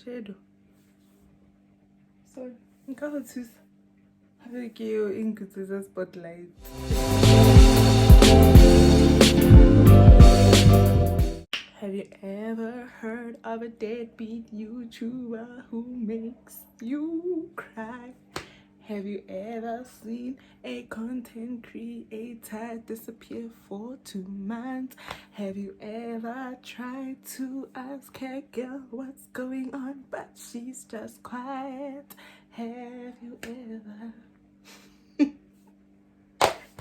shadow. So, have you into the spotlight? Have you ever heard of a deadbeat YouTuber who makes you cry? Have you ever seen a content creator disappear for 2 months? Have you ever tried to ask her girl what's going on, but she's just quiet? Have you ever?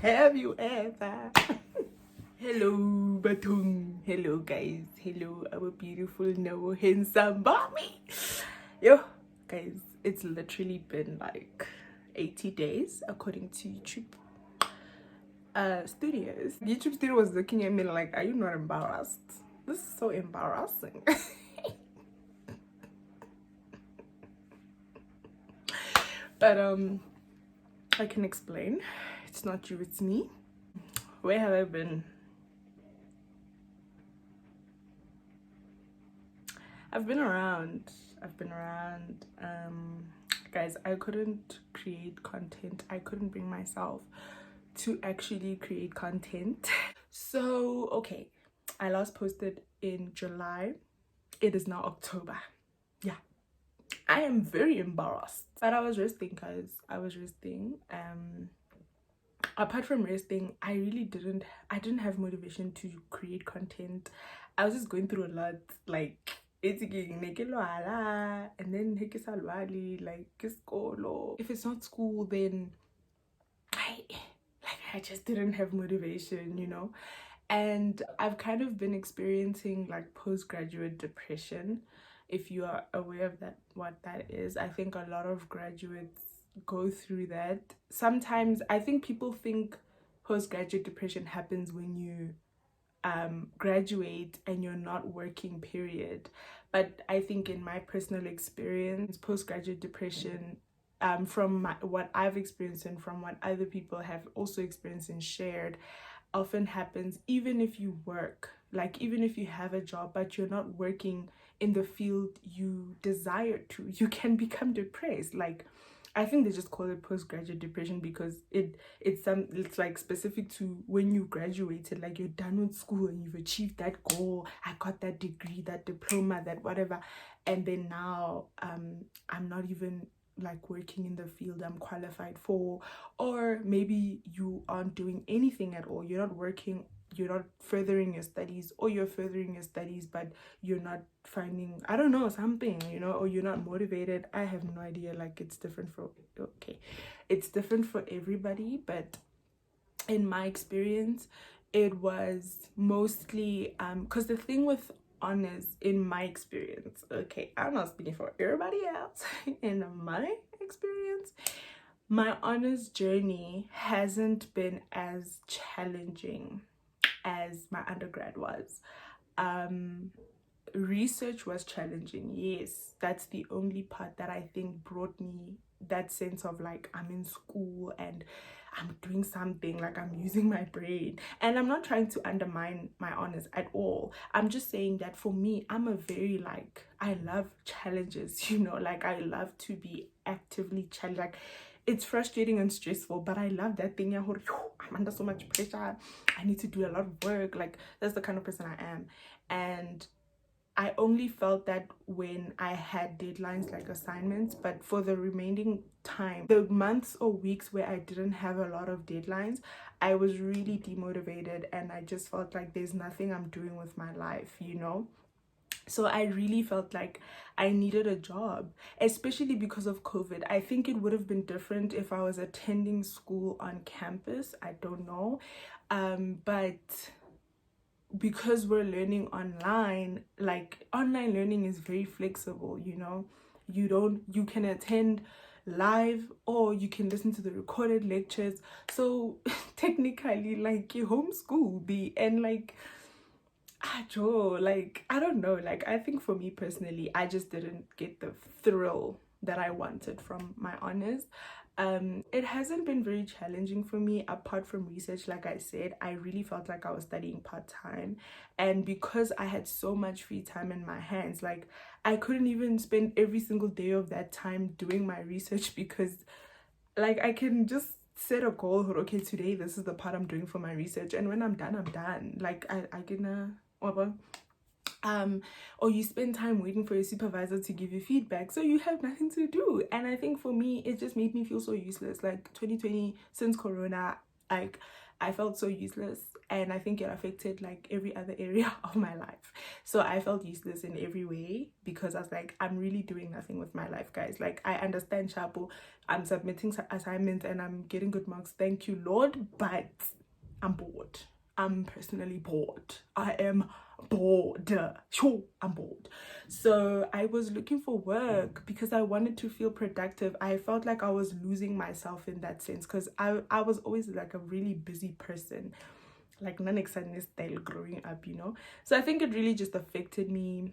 Have you ever? Hello, Batung. Hello, guys. Hello, our beautiful, nabo, handsome mommy. Yo, guys, it's literally been like 80 days according to YouTube Studios. YouTube Studio was looking at me like, are you not embarrassed? This is so embarrassing. But I can explain. It's not you, it's me. Where have I been? I've been around. Guys, I couldn't create content. I couldn't bring myself to actually create content. So, okay, I last posted in July. It is now October. Yeah, I am very embarrassed. But I was resting, guys. Apart from resting, I didn't have motivation to create content. I was just going through a lot, like and then like if it's not school, then I just didn't have motivation, you know. And I've kind of been experiencing like postgraduate depression. If you are aware of that, what that is, I think a lot of graduates go through that. Sometimes I think people think postgraduate depression happens when you graduate and you're not working, period. But I think in my personal experience, postgraduate depression, from what I've experienced and from what other people have also experienced and shared, often happens even if you work, like even if you have a job but you're not working in the field you desire to, you can become depressed. Like, I think they just call it postgraduate depression because it's like specific to when you graduated, like you're done with school and you've achieved that goal. I got that degree, that diploma, that whatever, and then now I'm not even like working in the field I'm qualified for. Or maybe you aren't doing anything at all. You're not working, you're not furthering your studies, or you're furthering your studies but you're not finding, I don't know, something, you know, or you're not motivated. I have no idea. Like, it's different for everybody, but in my experience it was mostly because the thing with honors, in my experience, okay, I'm not speaking for everybody else, in my experience, my honors journey hasn't been as challenging as my undergrad was. Research was challenging, yes. That's the only part that I think brought me that sense of like, I'm in school and I'm doing something, like I'm using my brain. And I'm not trying to undermine my honors at all. I'm just saying that for me, I'm a very, like, I love challenges, you know, like I love to be actively challenged. Like, it's frustrating and stressful, but I love that thing. I'm under so much pressure, I need to do a lot of work. Like, that's the kind of person I am. And I only felt that when I had deadlines like assignments, but for the remaining time, the months or weeks where I didn't have a lot of deadlines, I was really demotivated and I just felt like there's nothing I'm doing with my life, you know? So I really felt like I needed a job, especially because of COVID. I think it would have been different if I was attending school on campus. I don't know. But because we're learning online, like online learning is very flexible, you know. You can attend live or you can listen to the recorded lectures. So technically, like, you homeschool be, and like, like, I don't know, like, I think for me personally, I just didn't get the thrill that I wanted from my honors. It hasn't been very challenging for me apart from research. Like I said, I really felt like I was studying part-time, and because I had so much free time in my hands, like I couldn't even spend every single day of that time doing my research, because like I can just set a goal, okay, today this is the part I'm doing for my research, and when I'm done. Like I gonna or you spend time waiting for your supervisor to give you feedback, so you have nothing to do. And I think for me, it just made me feel so useless. Like 2020, since corona, like I felt so useless, and I think it affected like every other area of my life. So I felt useless in every way, because I was like, I'm really doing nothing with my life, guys. Like, I understand, Chapo, I'm submitting assignments and I'm getting good marks, thank you Lord, but I'm bored. I'm personally bored. I am bored. Sure, I'm bored. So I was looking for work because I wanted to feel productive. I felt like I was losing myself in that sense, because I was always like a really busy person, like non-exciting style growing up, you know. So I think it really just affected me.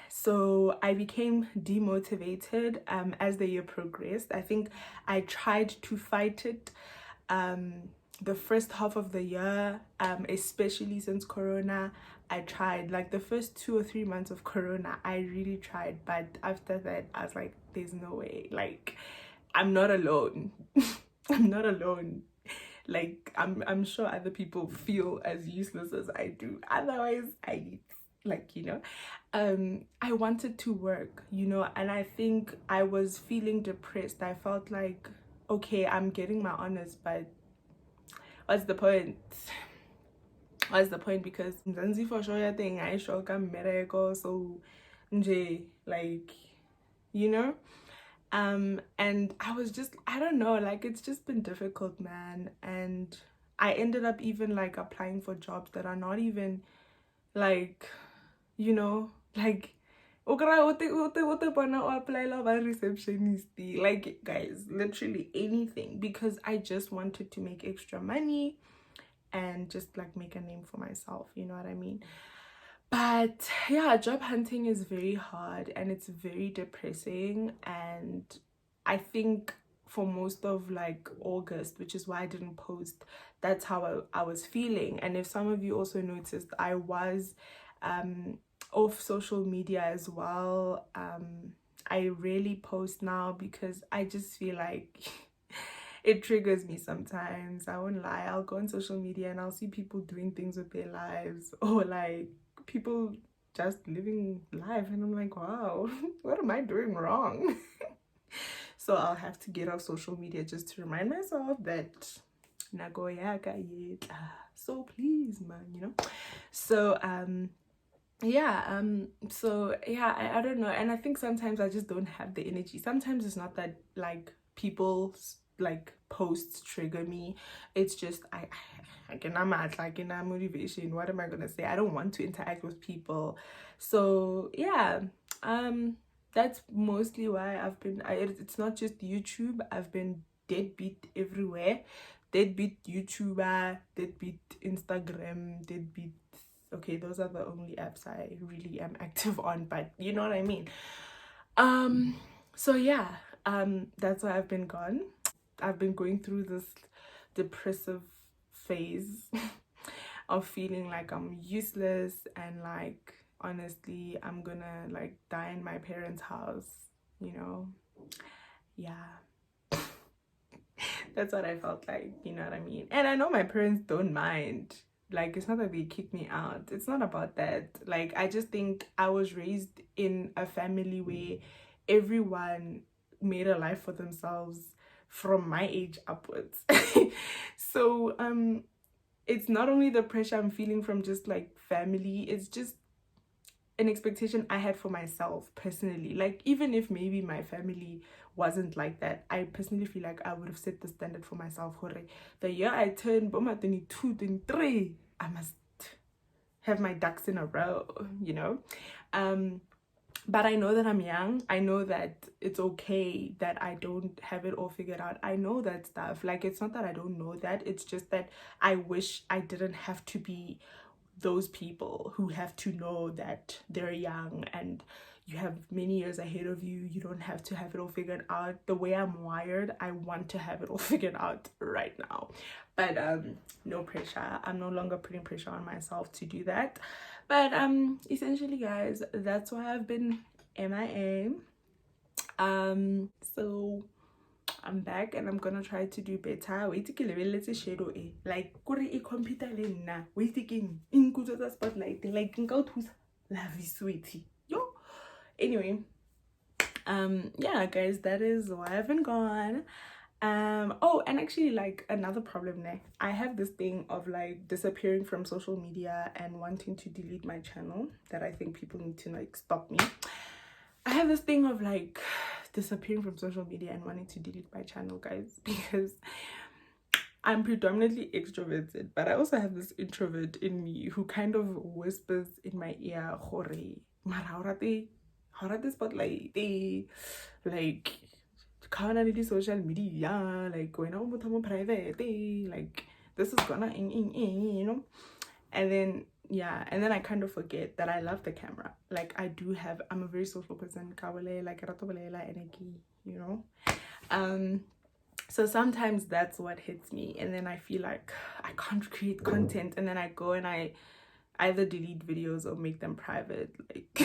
So I became demotivated as the year progressed. I think I tried to fight it the first half of the year, especially since corona. I tried, like the first 2 or 3 months of corona, I really tried, but after that I was like, there's no way, like I'm not alone. I'm not alone. Like I'm sure other people feel as useless as I do, otherwise I need, like, you know, I wanted to work, you know, and I think I was feeling depressed. I felt like, okay, I'm getting my honors, but what's the point? What's the point? Because Mzansi for sure thing I shock miracle, so nje, like, you know. And I was just, I don't know, like it's just been difficult, man. And I ended up even like applying for jobs that are not even like, you know, like apply receptionist, like guys, literally anything, because I just wanted to make extra money and just like make a name for myself, you know what I mean? But yeah, job hunting is very hard and it's very depressing. And I think for most of like August, which is why I didn't post, that's how I was feeling. And if some of you also noticed, I was off social media as well. I rarely post now because I just feel like it triggers me sometimes. I won't lie. I'll go on social media and I'll see people doing things with their lives, or like people just living life, and I'm like, wow, what am I doing wrong? So I'll have to get off social media just to remind myself that nagoyaka yet. So please, man, you know. So yeah, I don't know. And I think sometimes I just don't have the energy. Sometimes it's not that like people like posts trigger me, it's just I can, I'm at like in a motivation, what am I gonna say? I don't want to interact with people. So yeah, that's mostly why I've been it's not just YouTube, I've been deadbeat everywhere. Deadbeat YouTuber, deadbeat Instagram, deadbeat, okay, those are the only apps I really am active on, but you know what I mean. So yeah, that's why I've been gone. I've been going through this depressive phase of feeling like I'm useless, and like honestly I'm gonna like die in my parents' house, you know. Yeah. That's what I felt like, you know what I mean? And I know my parents don't mind. Like, it's not that they kick me out. It's not about that. Like, I just think I was raised in a family where everyone made a life for themselves from my age upwards. So, it's not only the pressure I'm feeling from just like family, it's just an expectation I had for myself personally. Like, even if maybe my family wasn't like that, I personally feel like I would have set the standard for myself. The year I turned 22, 23, I must have my ducks in a row, you know. But I know that I'm young. I know that it's okay that I don't have it all figured out. I know that stuff. Like, it's not that I don't know that, it's just that I wish I didn't have to be those people who have to know that they're young and you have many years ahead of you. You don't have to have it all figured out. The way I'm wired, I want to have it all figured out right now. But no pressure. I'm no longer putting pressure on myself to do that. But essentially, guys, that's why I've been MIA. So I'm back and I'm gonna try to do better. Wait till let's shadow like kuri e computer le nna. Wait again. In good spotlight. Like love is sweetie. Yo. Anyway, yeah, guys, that is why I've been gone. Oh, and actually, like, another problem there, I have this thing of like disappearing from social media and wanting to delete my channel that I think people need to like stop me. I have this thing of like disappearing from social media and wanting to delete my channel, guys, because I'm predominantly extroverted, but I also have this introvert in me who kind of whispers in my ear, "Hore, mara the spotlight, like can't social media, like going on with private, like this is gonna you know." And then yeah, and then I kind of forget that I love the camera. Like I'm a very social person, like you know. So sometimes that's what hits me, and then I feel like I can't create content, and then I go and I either delete videos or make them private. Like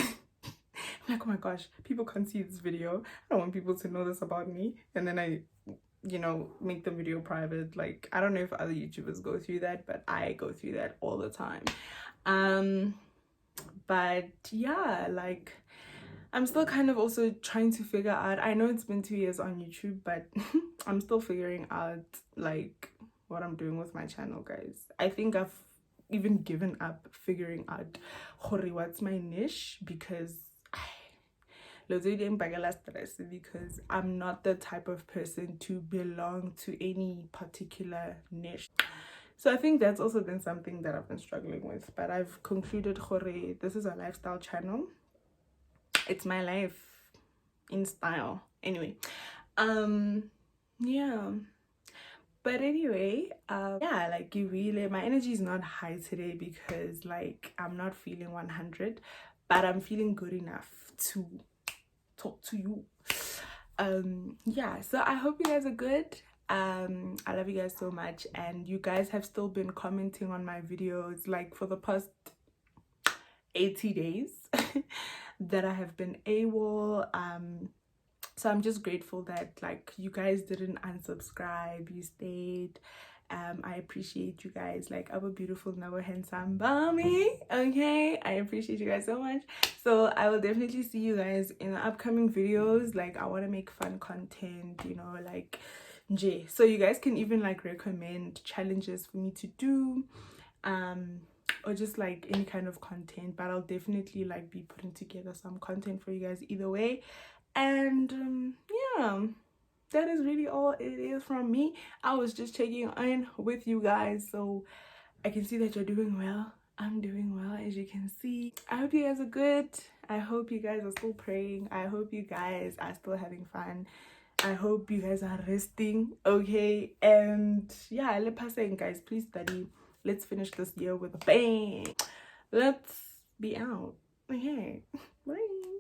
I'm like, oh my gosh, people can't see this video. I don't want people to know this about me. And then I, you know, make the video private. Like, I don't know if other YouTubers go through that, but I go through that all the time. But yeah, like, I'm still kind of also trying to figure out, I know it's been 2 years on YouTube, but I'm still figuring out like what I'm doing with my channel, guys. I think I've even given up figuring out what's my niche, because because I'm not the type of person to belong to any particular niche. So I think that's also been something that I've been struggling with, but I've concluded this is a lifestyle channel. It's my life in style. Anyway, yeah. But anyway, yeah, like you really, my energy is not high today because like I'm not feeling 100, but I'm feeling good enough to talk to you. Yeah, so I hope you guys are good. I love you guys so much, and you guys have still been commenting on my videos like for the past 80 days that I have been AWOL. So I'm just grateful that like you guys didn't unsubscribe, you stayed. I appreciate you guys, like our beautiful, never handsome Bami. Okay, I appreciate you guys so much. So I will definitely see you guys in the upcoming videos. Like I want to make fun content, you know, like J. So you guys can even like recommend challenges for me to do, or just like any kind of content, but I'll definitely like be putting together some content for you guys either way. And yeah, that is really all it is from me. I was just checking in with you guys so I can see that you're doing well. I'm doing well, as you can see. I hope you guys are good. I hope you guys are still praying. I hope you guys are still having fun. I hope you guys are resting, okay? And yeah, guys, please study. Let's finish this year with a bang. Let's be out. Okay, bye.